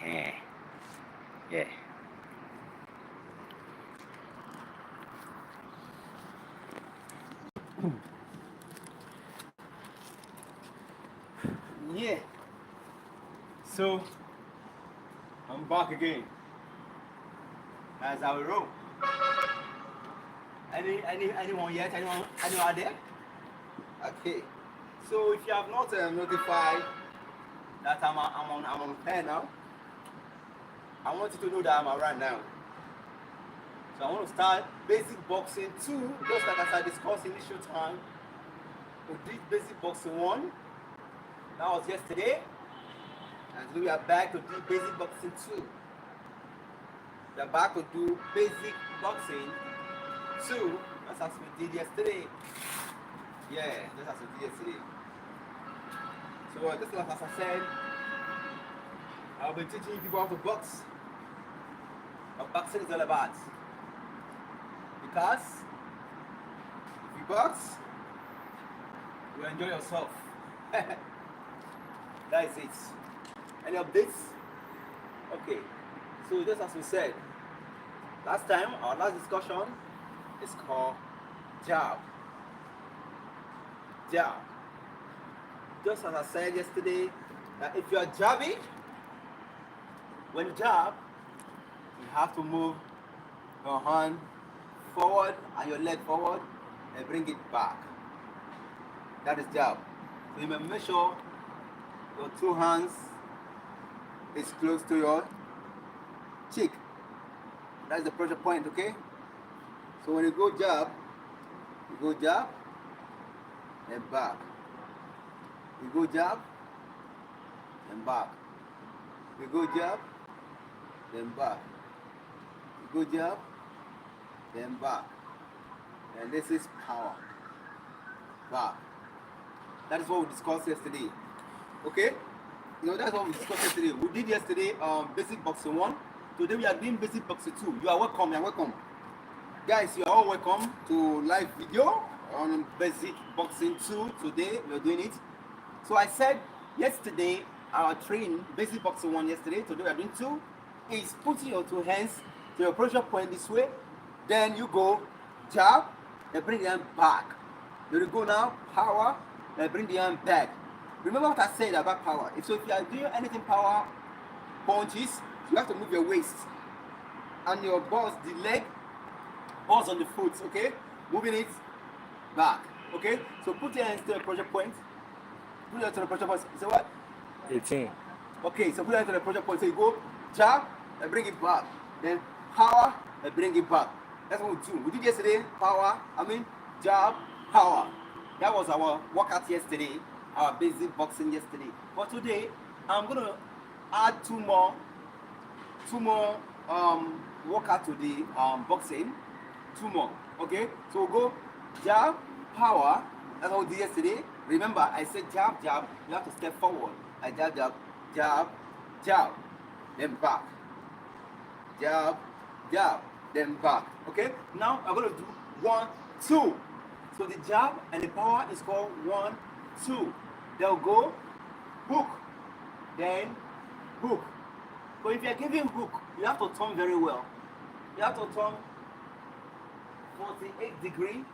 Yeah. Yeah. So I'm back again. As our room. Anyone yet? Anyone out there? Okay. So if you have not notified that I'm on air now, I want you to know that I'm around now. So I want to start basic boxing 2, just like as I discussed initial time. We did basic boxing 1. That was yesterday. And today we are back to do basic boxing 2. We are back to do basic boxing 2, just as we did yesterday. Yeah, just as we did yesterday. So just like as I said, I'll be teaching people how to box. What boxing is all about. Because if you box, you enjoy yourself. That is it. Any updates? Okay. So just as we said, last time, our last discussion is called jab. Jab. Just as I said yesterday, that if you are jabbing, when you jab, you have to move your hand forward and your leg forward and bring it back. That is jab. So you may make sure your 2 hands is close to your cheek. That is the pressure point, okay? So when you go jab and back. You go jab and back. You go jab, then back. You go jab, then back. And this is power. Back. That is what we discussed yesterday. Okay? That's what we discussed yesterday. We did yesterday basic boxing 1. Today we are doing basic boxing 2. You are welcome. You are welcome. Guys, you are all welcome to live video on basic boxing 2. Today we are doing it. So I said yesterday our training basic boxing 1 yesterday. Today we are doing 2. Is putting your 2 hands to your pressure point this way. Then you go jab and bring the hand back. Then you go now power and bring the hand back. Remember what I said about power. If you are doing anything power punches, you have to move your waist and your balls, the leg, balls on the foot, okay? Moving it back, okay? So put your hands to the pressure point. Put your hands to the pressure point. Say what? 18. Okay, so put your hands to the pressure point. So you go jab and bring it back. Then power and bring it back. That's what we do. We did yesterday, jab, power. That was our workout yesterday, our basic boxing yesterday. For today, I'm gonna add two more workout to the boxing. 2 more. Okay? So we'll go jab, power. That's what we did yesterday. Remember, I said jab, jab. You have to step forward. I jab, jab, jab, jab. Then back. Jab, jab, then back. Okay? Now I'm gonna do 1, 2. So the jab and the power is called 1, 2. They'll go hook, then hook. But if you're giving hook, you have to turn very well. You have to turn 48 degree.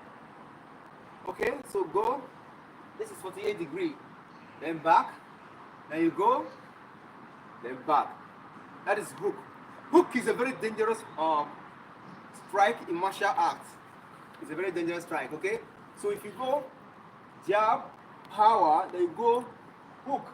Okay, so go. This is 48 degree. Then back. Then you go. Then back. That is hook. Hook is a very dangerous strike in martial arts. It's a very dangerous strike, okay? So if you go jab, power, then you go hook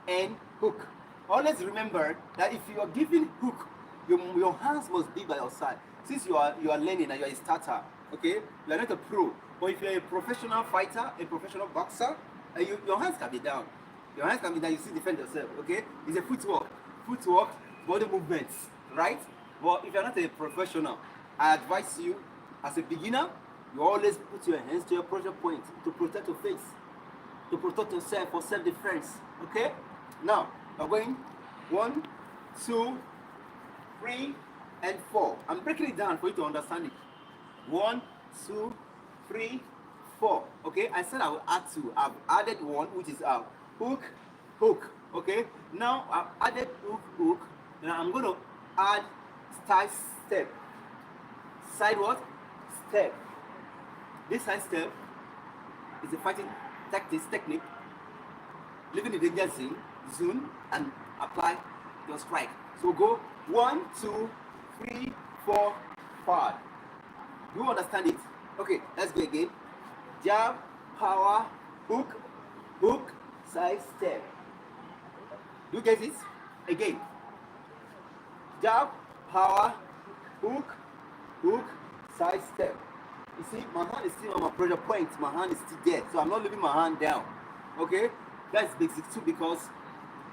and hook. Always remember that if you are giving hook, your hands must be by your side. Since you are learning and you are a starter, okay? You are not a pro. But if you are a professional fighter, a professional boxer, your hands can be down. Your hands can be down, you still defend yourself, okay? It's a footwork, body movements, right? But if you're not a professional, I advise you, as a beginner, you always put your hands to your pressure point to protect your face, to protect yourself for self-defense, okay? Now, we're going 1, 2, 3, and 4. I'm breaking it down for you to understand it. 1, 2, 3, 4. Okay, I said I will add 2. I've added 1, which is hook, hook. Okay, now I've added hook, hook. Then I'm going to add side step. Side what? Step. This side step is a fighting tactics technique, leaving the danger zone and apply your strike. So go 1, 2, 3, 4, 5. Do you understand it? Okay, let's go again. Jab, power, hook, hook, side step. Do you get it? Again. Jab, power, hook, hook, side step. You see, my hand is still on my pressure point. My hand is still there, so I'm not leaving my hand down. Okay, that's basic 2 because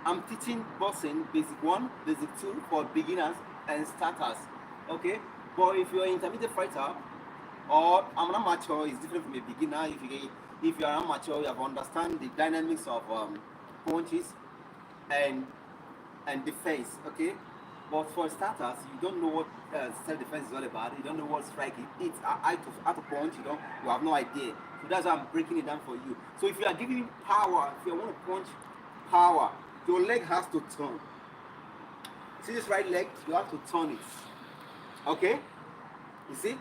I'm teaching boxing basic 1, basic 2 for beginners and starters. Okay, but if you're an intermediate fighter or I'm an amateur, it's different from a beginner. If you're an amateur, you have to understand the dynamics of punches and defense. Okay, but for starters, you don't know what self-defense is all about. You don't know what striking. It's how to punch. You have no idea. So that's why I'm breaking it down for you. So if you are giving power, if you want to punch power, your leg has to turn. See this right leg? You have to turn it. Okay? You see?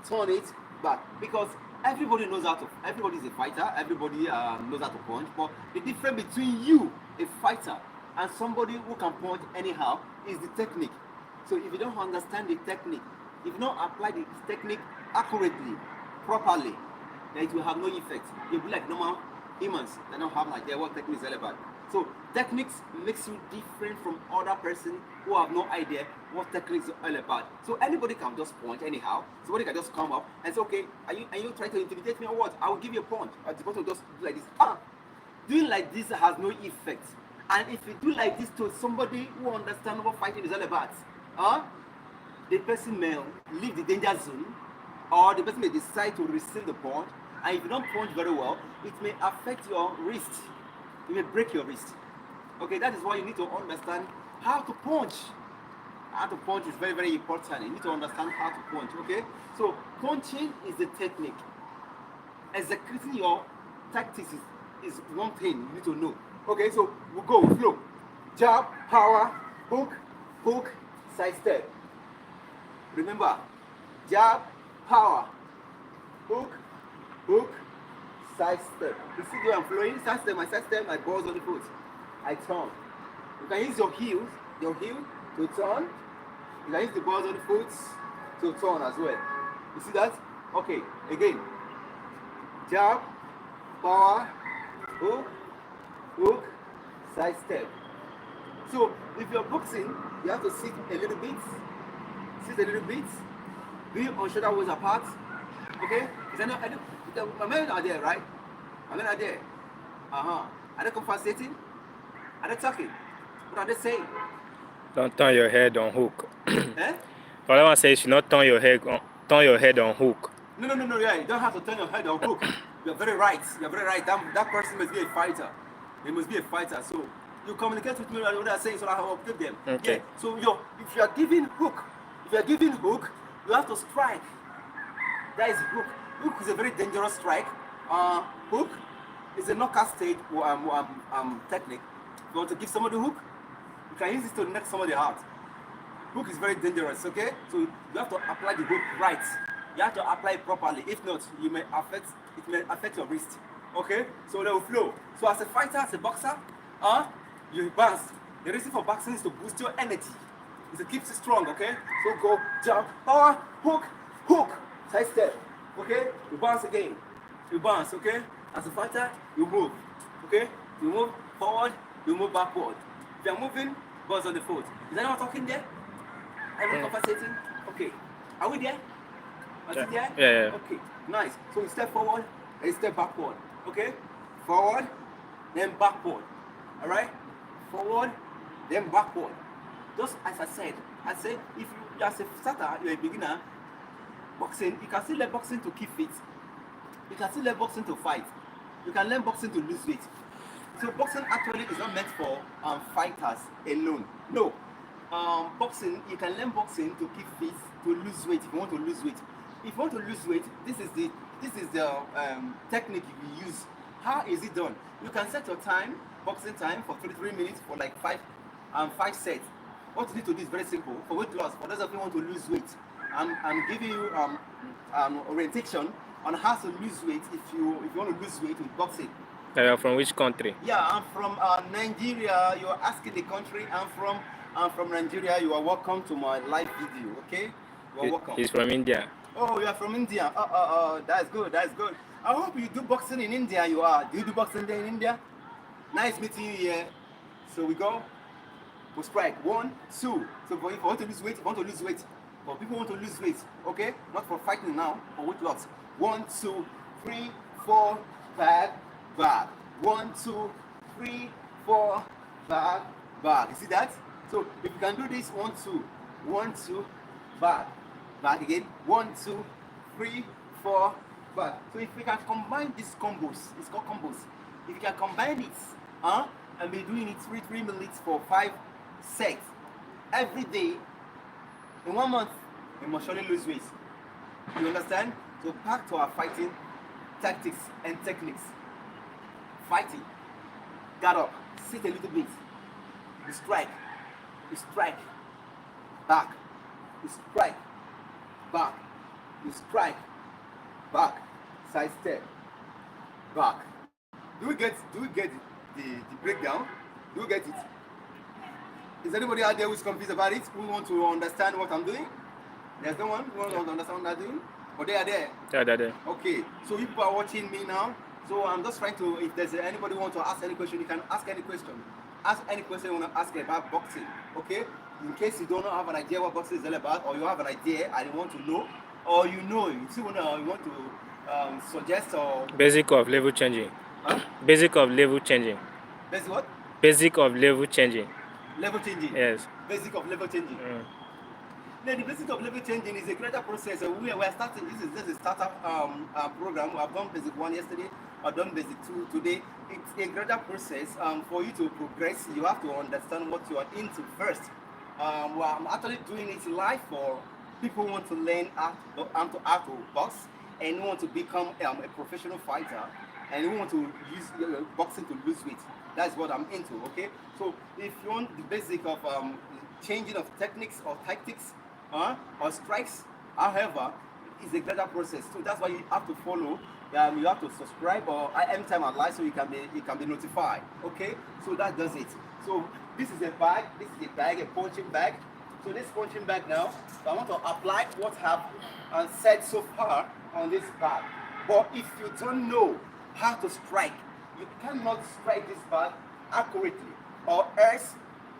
Turn it back because everybody knows how to. Everybody is a fighter. Everybody knows how to punch. But the difference between you, a fighter, and somebody who can punch anyhow is the technique. So if you don't understand the technique, if you don't apply the technique accurately, properly, then it will have no effect. You'll be like normal humans. They don't have an idea what technique is all about. So techniques makes you different from other person who have no idea what techniques is all about. So anybody can just punch anyhow. Somebody can just come up and say, okay, are you trying to intimidate me or what? I will give you a punch. Or the person will just do like this. Doing like this has no effect. And if you do like this to somebody who understands what fighting is all about, the person may leave the danger zone, or the person may decide to receive the punch. And if you don't punch very well, it may affect your wrist. It may break your wrist. Okay, that is why you need to understand how to punch. How to punch is very, very important. You need to understand how to punch. Okay, so punching is the technique. Executing your tactics is one thing you need to know. Okay, so we'll go with flow. Jab, power, hook, hook, side step. Remember, jab, power, hook, hook, side step. You see the way I'm flowing? Side step, my balls on the foot. I turn. You can use your heel to turn. You can use the balls on the foot to turn as well. You see that? Okay, again. Jab, power, hook, hook, side step. So if you're boxing, you have to sit a little bit. Sit a little bit. Be on shoulder width apart. Okay? My men are there, right? My men are there. Are they compensating? Are they talking? What are they saying? Don't turn your head on hook. Eh? The other one says you should not turn your head on hook. No, yeah, you don't have to turn your head on hook. You're very right. That person must be a fighter. They must be a fighter. So you communicate with me what they're saying so I will give them. Okay. Yeah. So if you are giving hook, you have to strike. That is hook. Hook is a very dangerous strike. Hook is a knockout stage technique. If you want to give somebody hook, you can use it to knock somebody out. Hook is very dangerous, okay? So you have to apply the hook right. You have to apply it properly. If not, it may affect your wrist. Okay? So they will flow. So as a fighter, as a boxer, you bounce. The reason for boxing is to boost your energy. Is to keep you strong, okay? So go, jump, power, hook, hook, side step. Okay? You bounce again. You bounce, okay? As a fighter, you move. Okay? You move forward, you move backward. If you're moving, bounce on the foot. Is anyone talking there? Anyone conversating? Okay. Are we there? Are we there? Yeah. Okay. Nice. So you step forward and you step backward. Okay? Forward, then backward. Alright? Forward, then backward. Just as I said, if you as a starter, you're a beginner, boxing, you can still learn boxing to keep fit. You can still learn boxing to fight. You can learn boxing to lose weight. So boxing actually is not meant for fighters alone. No. Boxing, you can learn boxing to keep fit, to lose weight if you want to lose weight. If you want to lose weight, this is the technique you use. How is it done? You can set your time, boxing time, for 33 minutes for like five sets. What you need to do is very simple. For weight loss, for those of you who want to lose weight, I'm giving you orientation on how to lose weight if you want to lose weight with boxing. You are from which country? Yeah, I'm from Nigeria. You're asking the country I'm from Nigeria. You are welcome to my live video. Okay, you are welcome. He's from India. Oh, you are from India. That's good. That's good. I hope you do boxing in India. You are. Do you do boxing there in India? Nice meeting you here. So we go. We strike 1, 2. So for you, if you want to lose weight, if you want to lose weight. For people who want to lose weight, okay? Not for fighting now, for weight loss. 1, 2, 3, 4, back, back. 1, 2, 3, 4, back, back. You see that? So if you can do this, 1, 2, 1, 2, back, back again. 1, 2, 3, 4, back. So if we can combine these combos, it's called combos. If you can combine it, and be doing it 3 minutes for 5 sets every day, in 1 month, you must surely lose weight. You understand? So back to our fighting tactics and techniques. Fighting. Get up. Sit a little bit. You strike. You strike. Back. You strike. Back. You strike. Back. Side step. Back. Do we get the breakdown? Do you get it? Is anybody out there who's confused about it? Who want to understand what I'm doing? There's no one who wants to understand what I'm doing? Or they are there? Yeah, they're there. Okay, so you people are watching me now. So I'm just trying to, if there's anybody who wants to ask any question, you can ask any question. Ask any question you want to ask about boxing, okay? In case you don't have an idea what boxing is all about, or you have an idea and you want to know, or you still want to suggest or... Basic of level changing. Huh? Basic of level changing. Basic what? Basic of level changing. Level changing? Yes. Basic of level changing. Now, the basic of level changing is a greater process. We are starting, this is just a startup program. I've done basic 1 yesterday, I've done basic 2 today. It's a greater process. For you to progress, you have to understand what you are into first. Well, I'm actually doing it live for people who want to learn how to box and who want to become a professional fighter and who want to use boxing to lose weight. That's what I'm into, okay? So if you want the basic of changing of techniques or tactics or strikes, however, it's a greater process. So that's why you have to follow. You have to subscribe or anytime I live so you can be notified. Okay? So that does it. So this is a bag. This is a bag, a punching bag. So this punching bag now, so I want to apply what I have said so far on this bag. But if you don't know how to strike, you cannot strike this bag accurately, or else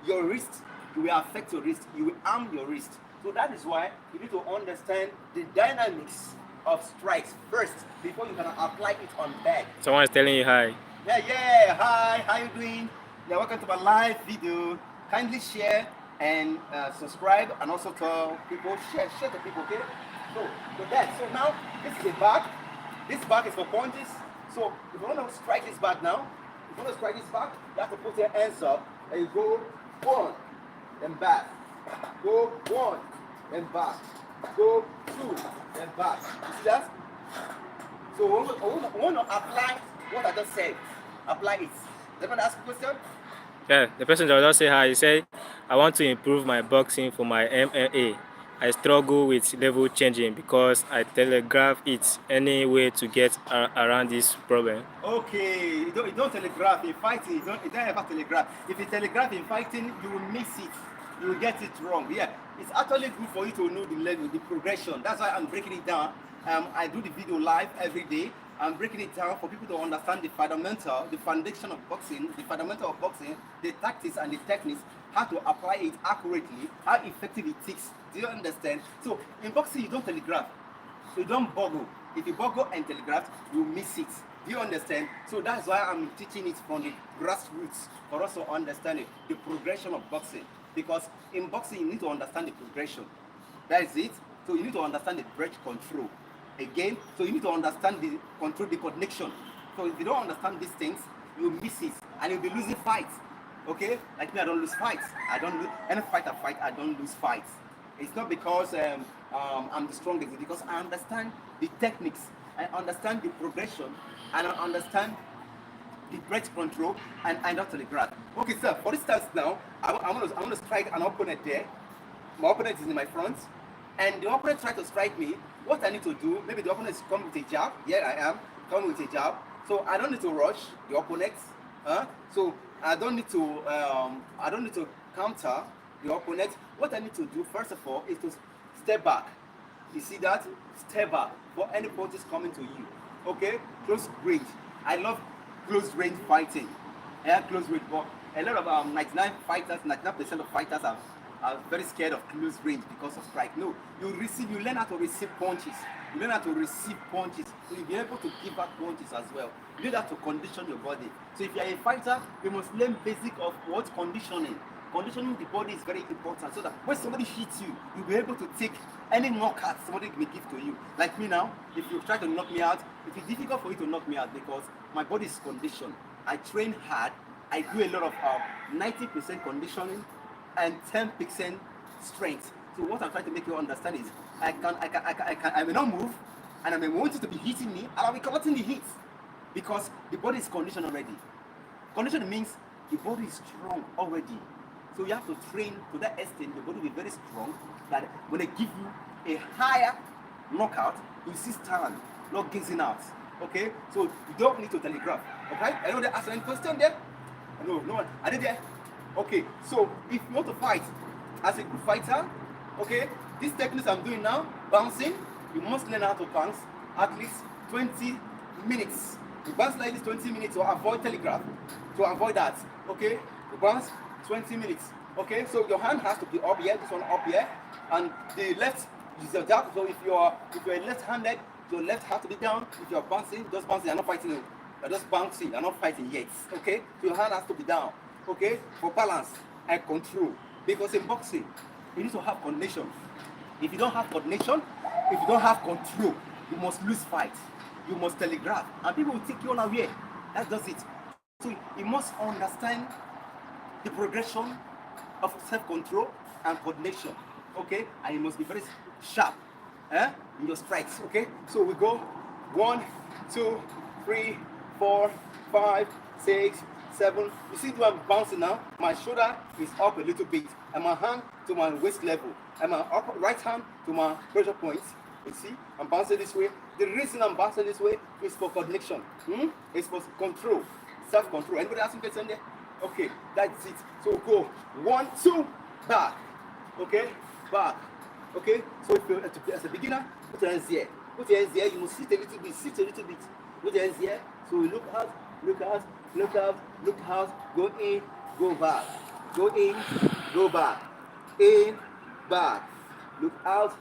your wrist, you will affect your wrist, you will harm your wrist. So that is why you need to understand the dynamics of strikes first before you can apply it on bag. Someone is telling you hi. Yeah, hi, how you doing? Yeah, welcome to my live video. Kindly share and subscribe, and also tell people, share to people, okay? So now this is a bag. This bag is for punches. So if you want to strike this bag now, if you want to strike this bag, you have to put your hands up and you go 1, then back. Go 1, then back. Go 2, then back. You see that? So we want to apply what I just said. Apply it. Does anyone ask a question? Yeah, the person does not say hi. He said, I want to improve my boxing for my MMA. I struggle with level changing because I telegraph it any way to get around this problem. Okay, you don't telegraph in fighting. You don't ever telegraph. If you telegraph in fighting, you will miss it. You will get it wrong. Yeah, it's actually good for you to know the level, the progression. That's why I'm breaking it down. I do the video live every day. I'm breaking it down for people to understand the foundation of boxing, the fundamental of boxing, the tactics and the techniques, how to apply it accurately, how effective it is. Do you understand? So in boxing, you don't telegraph. So you don't boggle. If you boggle and telegraph, you miss it. Do you understand? So that's why I'm teaching it from the grassroots for us to understand it, the progression of boxing. Because in boxing, you need to understand the progression. That is it. So you need to understand the breath control. Again, so you need to understand the control, the connection. So if you don't understand these things, you miss it and you'll be losing fights. Okay? Like me, I don't lose fights. I don't lose any fight I fight, I don't lose fights. It's not because I'm the strongest, it's because I understand the techniques, I understand the progression, and I understand the breath control, and not telegraph. Okay, sir, for instance now, I'm gonna strike an opponent there. My opponent is in my front, and the opponent tries to strike me. What I need to do, maybe the opponent is coming with a jab. Here I am, coming with a jab. So I don't need to rush the opponent. So I don't need to counter the opponent. What I need to do first of all is to step back. You see that? Step back for any punches coming to you. Okay? Close range. I love close range fighting. Yeah, close range. But a lot of 99% of fighters are very scared of close range because of strike. No, you learn how to receive punches. You learn how to receive punches. So you'll be able to give back punches as well. You need that to condition your body. So if you're a fighter, you must learn basic of what conditioning. Conditioning the body is very important so that when somebody hits you, you'll be able to take any knockout somebody may give to you. Like me now, if you try to knock me out, it is difficult for you to knock me out because my body is conditioned. I train hard. I do a lot of 90% conditioning and 10% strength. So what I'm trying to make you understand is I may not move and I may want you to be hitting me and I'll be collecting the hits because the body is conditioned already. Conditioning means the body is strong already. So you have to train to that extent, the body will be very strong that when they give you a higher knockout, you see stand, not gazing out. Okay? So you don't need to telegraph. Okay? I know they ask any question there? No one. Are they there? Okay, so if you want to fight as a good fighter, okay, these techniques I'm doing now, bouncing, you must learn how to bounce at least 20 minutes. You bounce like this 20 minutes to avoid telegraph, to avoid that, okay? You bounce 20 minutes, okay? So your hand has to be up here, this one up here, and the left is your jab. So if you're left-handed, your left has to be down. If you're bouncing, just bouncing, you're not fighting, you're just bouncing, you're not fighting yet, okay? So your hand has to be down. Okay, for balance and control. Because in boxing, you need to have coordination. If you don't have coordination, if you don't have control, you must lose fight. You must telegraph, and people will take you unaware. That does it. So you must understand the progression of self-control and coordination. Okay, and you must be very sharp in your strikes. Okay, so we go 1, 2, 3, 4, 5, 6, 7. You see the way I'm bouncing now? My shoulder is up a little bit, and my hand to my waist level, and my right hand to my pressure points. You see, I'm bouncing this way. The reason I'm bouncing this way is for coordination. It's for control, self-control. Anybody asking question there? Okay, that's it. So go 1, 2, back. Okay, back. Okay, so if you're as a beginner, put your hands here. Put your hands here. You must sit a little bit. Sit a little bit. Put your hands here. So we look out. Look out, look out, look out, go in, go back, go in, go back, in, back, look out,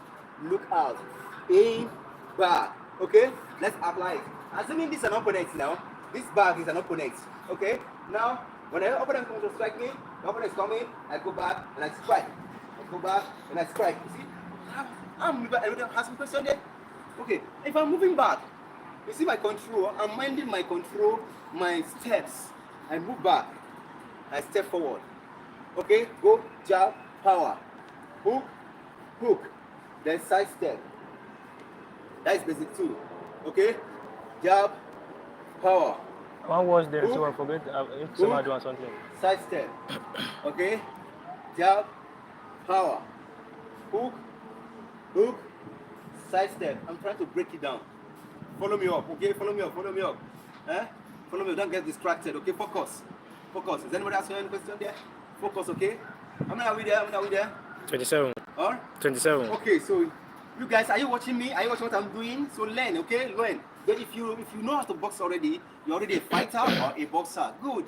in, back. Okay, let's apply it. Assuming this is an opponent now, this back is an opponent. Okay, now when an opponent comes to strike me, the opponent is coming, I go back and I strike. I go back and I strike. You see, I'm moving. Everybody has some question there? Okay, if I'm moving back, you see my control, I'm minding my control, my steps. I move back, I step forward. Okay, go, jab, power, hook, hook, then side step. That is basic 2. Okay, jab, power. One watch there, so I forget if someone doing something. Side step. Okay, jab, power, hook, hook, side step. I'm trying to break it down. Follow me up, okay? Follow me up. Follow me, don't get distracted, okay? Focus. Is anybody asking any question there? Focus, okay? How many are we there? 27. Or? 27. Okay, so you guys, are you watching me? Are you watching what I'm doing? So learn, okay? Learn. Then if you know how to box already, you're already a fighter or a boxer. Good.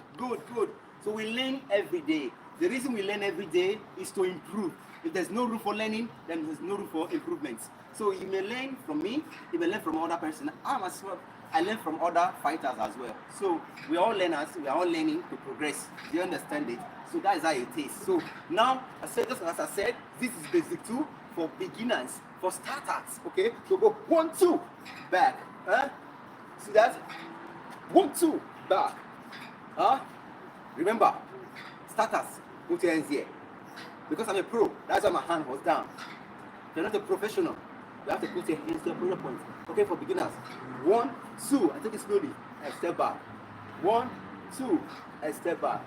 So we learn every day. The reason we learn every day is to improve. If there's no room for learning, then there's no room for improvements. So you may learn from me, you may learn from other person. I learn from other fighters as well. So we are all learners, we are all learning to progress. Do you understand it? So that is how it is. So now, just as I said, this is basic 2 for beginners, for starters. Okay? So go 1, 2, back. See that? 1, 2, back. Remember, starters, put your hands here. Because I'm a pro, that's why my hand was down. If you're not a professional, you have to put your hands to your pressure point. Okay, for beginners. 1, 2, I take it slowly. I step back. 1, 2, and step back.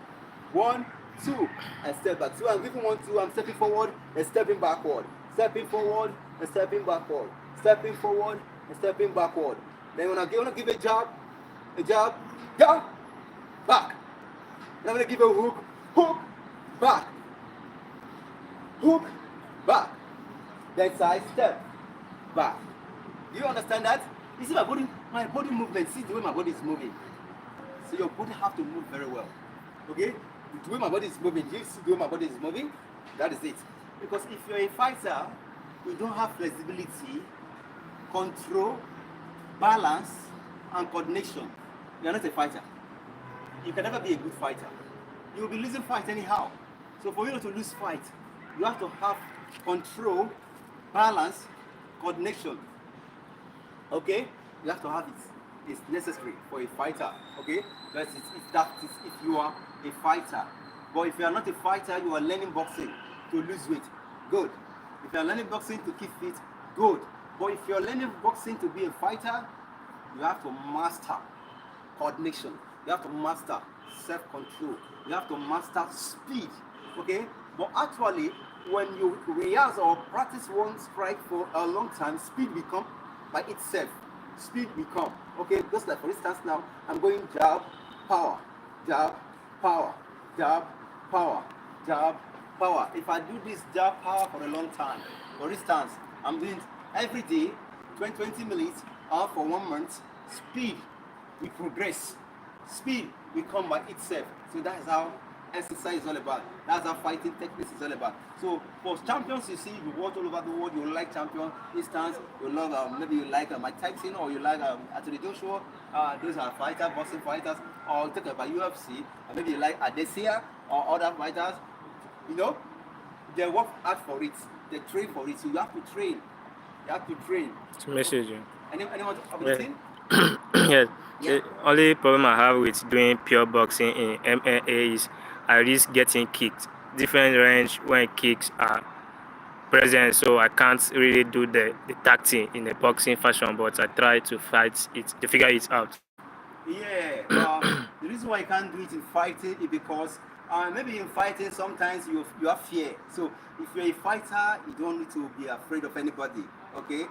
1, 2, and step back. So I'm giving 1, 2, I'm stepping forward and stepping backward. Stepping forward and stepping backward. Stepping forward and stepping backward. Then when I want to give a jab, jab, back. And I'm going to give a hook, back. Hook, back. Then side step, back. Do you understand that? You see my body movement, see the way my body is moving. So your body have to move very well. Okay? The way my body is moving, you see the way my body is moving? That is it. Because if you're a fighter, you don't have flexibility, control, balance, and coordination. You're not a fighter. You can never be a good fighter. You will be losing fight anyhow. So for you not to lose fight, you have to have control, balance, coordination. Okay? You have to have it. It's necessary for a fighter. Okay? Because it's if you are a fighter. But if you are not a fighter, you are learning boxing to lose weight. Good. If you are learning boxing to keep fit, good. But if you are learning boxing to be a fighter, you have to master coordination. You have to master self-control. You have to master speed. Okay? But actually, when you rehearse or practice one strike for a long time, speed become by itself. Speed become. Okay? Just like for instance now, I'm going jab, power, jab, power, jab, power, jab, power. If I do this jab power for a long time, for instance, I'm doing every day, 20 minutes, or for 1 month, speed will progress. Speed will come by itself. So that is how exercise is all about. That's how fighting techniques is all about. So for champions, you see, you watch all over the world, you like champion instance, you love maybe you like Mike Tyson or you like Anthony Joshua. Those are fighters, boxing fighters, or talk about UFC, or maybe you like Adesanya or other fighters. You know, they work hard for it, they train for it. So you have to train. You have to train. It's a message. Anyone have anything? Yes. Yeah. The only problem I have with doing pure boxing in MMA is I risk getting kicked. Different range when kicks are present, so I can't really do the tactic in a boxing fashion, but I try to fight it to figure it out. Yeah, the reason why you can't do it in fighting is because maybe in fighting sometimes you have fear. So if you're a fighter, you don't need to be afraid of anybody. Okay,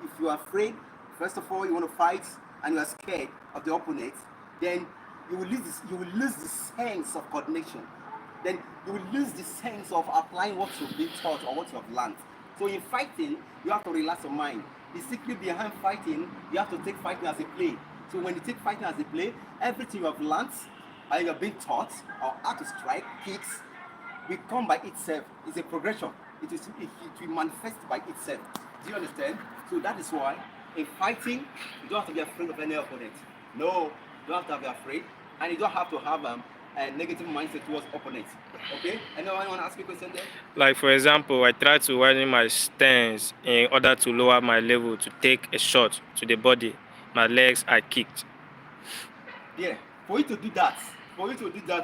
if you're afraid, first of all, you want to fight and you are scared of the opponent, then you will lose the sense of coordination. Then you will lose the sense of applying what you've been taught or what you have learned. So in fighting, you have to relax your mind. The secret behind fighting, you have to take fighting as a play. So when you take fighting as a play, everything you have learned and you have been taught or how to strike, kicks, will come by itself. It's a progression. It will manifest by itself. Do you understand? So that is why in fighting, you don't have to be afraid of any opponent. No, you don't have to be afraid, and you don't have to have a negative mindset towards opponents. Okay? Anyone want to ask me a question there? Like for example, I try to widen my stance in order to lower my level to take a shot to the body. My legs are kicked. Yeah, for you to do that,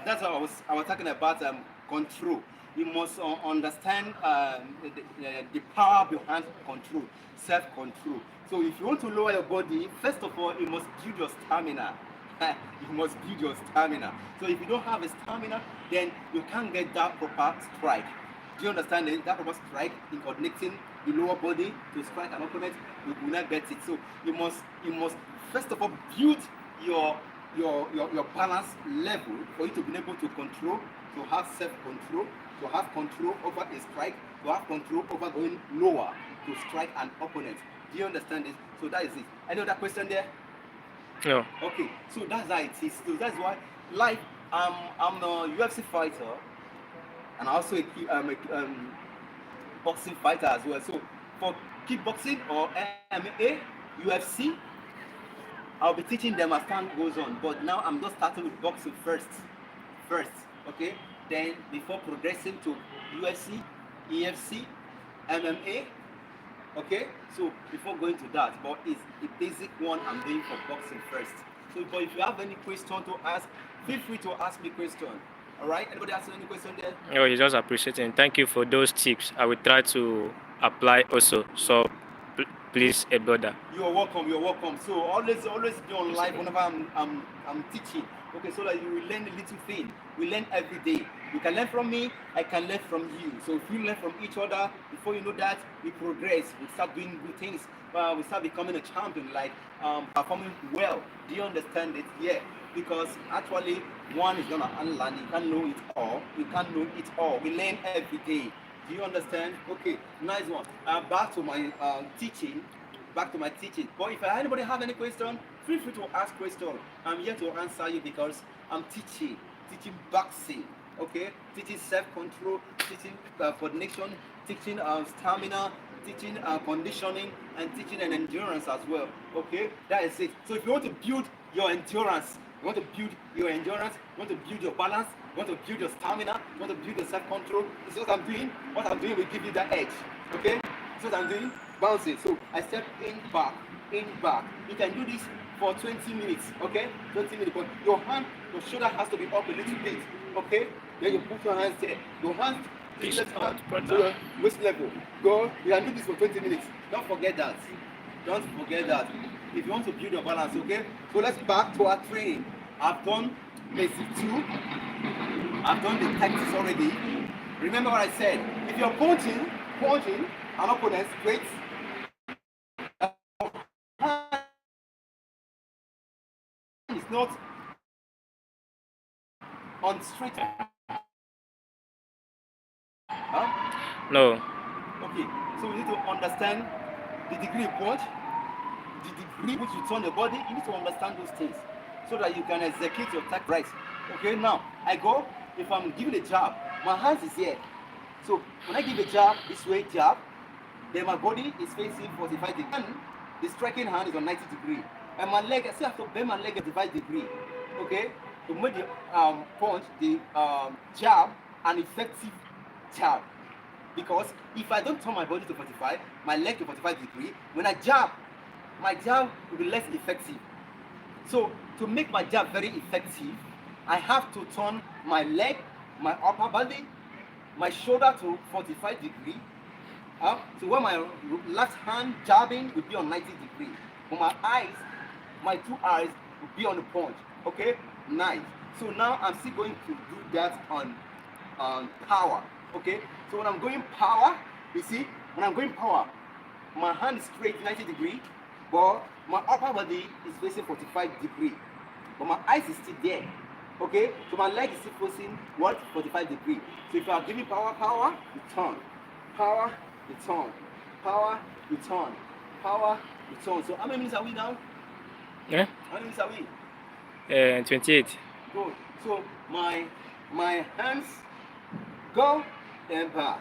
that's how I was talking about control. You must understand the power behind control, self-control. So if you want to lower your body, first of all, you must build your stamina. You must build your stamina. So if you don't have a stamina, then you can't get that proper strike. Do you understand it? That proper strike in coordinating the lower body to strike an opponent, you will not get it. So you must first of all build your balance level for you to be able to control, to have self-control, to have control over a strike, to have control over going lower to strike an opponent. Do you understand this? So that is it. Any other question there? No. Okay, so that's how it is. So that's why, like, I'm a UFC fighter, and also I'm a boxing fighter as well. So for kickboxing or MMA, UFC, I'll be teaching them as time goes on. But now I'm just starting with boxing first, okay? Then before progressing to UFC, EFC, MMA, okay? So before going to that, but it's the basic one I'm doing for boxing first. So, but if you have any question to ask, feel free to ask me question. All right? Anybody asking any question there? Oh, you just appreciating. Thank you for those tips. I will try to apply also. So please, a brother. You're welcome. So always be on live whenever I'm teaching. Okay, so that you will learn a little thing. We learn every day. You can learn from me, I can learn from you. So if we learn from each other, before you know that, we progress. We start doing good things. We start becoming a champion, like performing well. Do you understand it? Yeah. Because actually, one is gonna unlearn. You can't know it all. You can't know it all. We learn every day. Do you understand? Okay, nice one. Back to my teaching. Back to my teaching. But if anybody have any question, feel free to ask question. I'm here to answer you because I'm teaching boxing. Okay, teaching self-control, teaching coordination, teaching stamina, teaching conditioning, and teaching an endurance as well. Okay, that is it. So if you want to build your endurance, you want to build your endurance, you want to build your balance, you want to build your stamina, you want to build your self-control, this is what I'm doing. What I'm doing will give you that edge. Okay, this is what I'm doing. Bouncing. So I step in, back, in, back. You can do this for 20 minutes. Okay, 20 minutes. But your hand, your shoulder has to be up a little bit. Okay, then you put your hands there. Your hands, Peace left out, hand brother. to your waist level. Go. You can do this for 20 minutes. Don't forget that. Don't forget that. If you want to build your balance, okay? So let's back to our training. I've done basic 2. I've done the tactics already. Remember what I said. If you're punching an opponent straight, it's not on straight. Huh? No. Okay. So you need to understand the degree you punch, the degree which you turn the body. You need to understand those things so that you can execute your tactics right. Okay. Now I go. If I'm giving a jab, my hands is here. So when I give a jab, this way jab, then my body is facing 45 degrees. And the striking hand is on 90 degrees. And my leg, I still have to bend my leg at 45 degrees. Okay? To make the punch, the jab, an effective jab. Because if I don't turn my body to 45, my leg to 45 degrees, when I jab, my jab will be less effective. So to make my jab very effective, I have to turn my leg, my upper body, my shoulder to 45 degrees. So when my left hand jabbing will be on 90 degrees. But my eyes, my 2 eyes will be on the punch. Okay? Nice. So now I'm still going to do that on power. Okay? So when I'm going power, you see, when I'm going power, my hand is straight 90 degrees, but my upper body is facing 45 degrees. But my eyes is still there. Okay? So my leg is still facing what? 45 degrees. So if you are giving power, you turn. Power, you turn. Power, you turn. Power, you turn. So how many minutes are we now? Yeah. How many minutes are we? 28. Good. So my hands go, then back.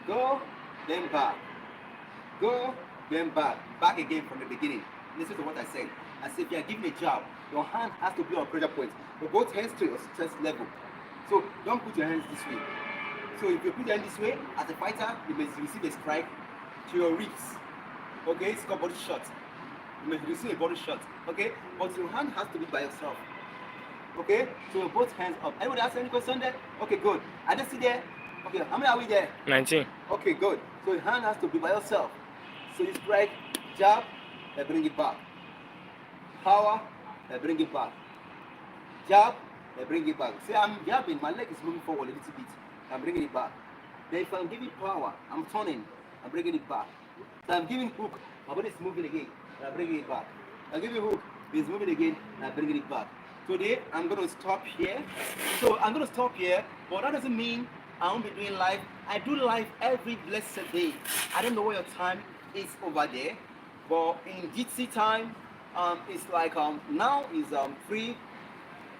Go, then back. Go, then back. Back again from the beginning. Listen to what I said. I said if you are giving a jab, your hand has to be on pressure point. But both hands to your chest level. So don't put your hands this way. So if you put your hand this way, as a fighter, you may receive a strike to your ribs. Okay, it's called body shot. You may receive a body shot. Okay, but your hand has to be by yourself. Okay, so both hands up. Anybody ask any question there? Okay, good. I just see there. Okay, how many are we there? 19. Okay, good. So your hand has to be by yourself. So you strike, jab, then bring it back. Power, then bring it back. Jab, then bring it back. See, I'm jabbing, my leg is moving forward a little bit. I'm bringing it back. Then if I'm giving power, I'm turning, I'm bringing it back. So I'm giving hook, my body is moving again, and I'm bringing it back. I'm giving hook, it's moving again, and I'm bringing it back. Today, I'm going to stop here. So I'm going to stop here, but that doesn't mean I won't be doing live. I do live every blessed day. I don't know what your time is over there, but in GT time, it's like now is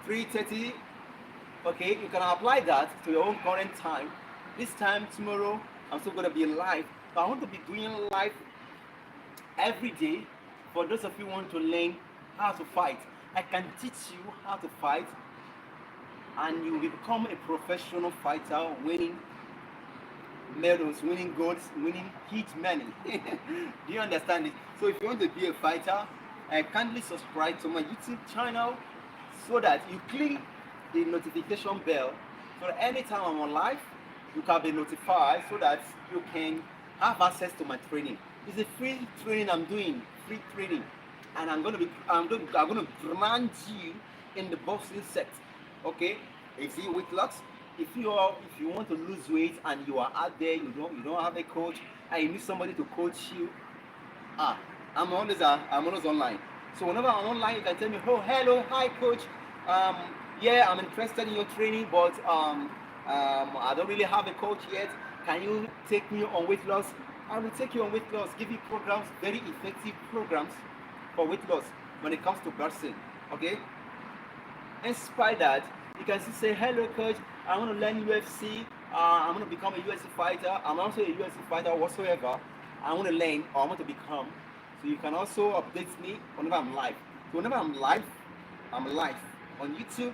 3:30. Okay, you can apply that to your own current time. This time tomorrow, I'm still gonna be live. But I want to be doing live every day. For those of you who want to learn how to fight, I can teach you how to fight, and you will become a professional fighter, winning medals, winning golds, winning huge money. Do you understand it? So if you want to be a fighter, kindly subscribe to my YouTube channel so that you click the notification bell so that anytime I'm on live, you can be notified so that you can have access to my training. It's a free training I'm doing, free training, and I'm gonna grant you in the boxing set. Okay, you see weight loss. If you want to lose weight and you are out there, you don't have a coach, and you need somebody to coach you. Ah, I'm always online. So whenever I'm online, you can tell me, oh, hello, hi, coach. Um, yeah, I'm interested in your training, but I don't really have a coach yet. Can you take me on weight loss? I will take you on weight loss. Give you programs, very effective programs for weight loss when it comes to boxing. Okay. Inspire that, you can still say, hello, coach. I want to learn UFC. I want to become a UFC fighter. I'm also a UFC fighter whatsoever. I want to learn or I want to become. So you can also update me whenever I'm live. So whenever I'm live on YouTube.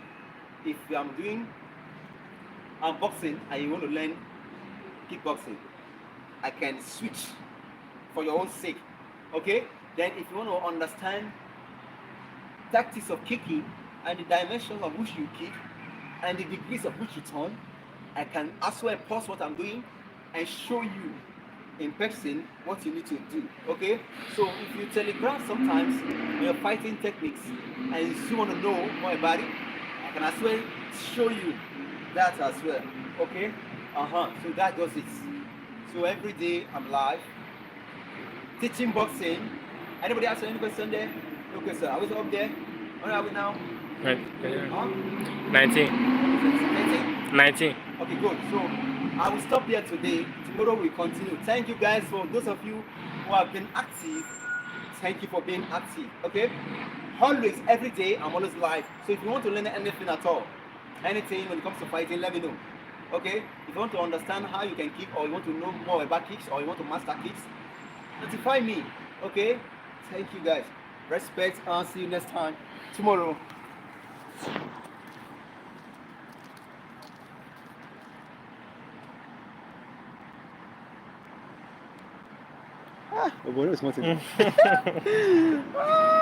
If I'm doing boxing and you want to learn kickboxing, I can switch for your own sake. Okay? Then if you want to understand tactics of kicking and the dimensions of which you kick and the degrees of which you turn, I can as well pause what I'm doing and show you in person what you need to do. Okay? So if you telegraph sometimes your fighting techniques and you still want to know more about it, I can as well show you that as well. Okay? So that does it. So every day I'm live teaching boxing. Anybody has any question there? Okay, sir. Are we up there? Where are we now? 19. 19. Okay, good. So I will stop here today. Tomorrow we continue. Thank you guys for those of you who have been active. Thank you for being active. Okay? Always, every day, I'm always live. So if you want to learn anything at all, anything when it comes to fighting, let me know. Okay? If you want to understand how you can kick, or you want to know more about kicks, or you want to master kicks, notify me. Okay? Thank you guys. Respect and see you next time. Tomorrow. Ah, oh boy, that was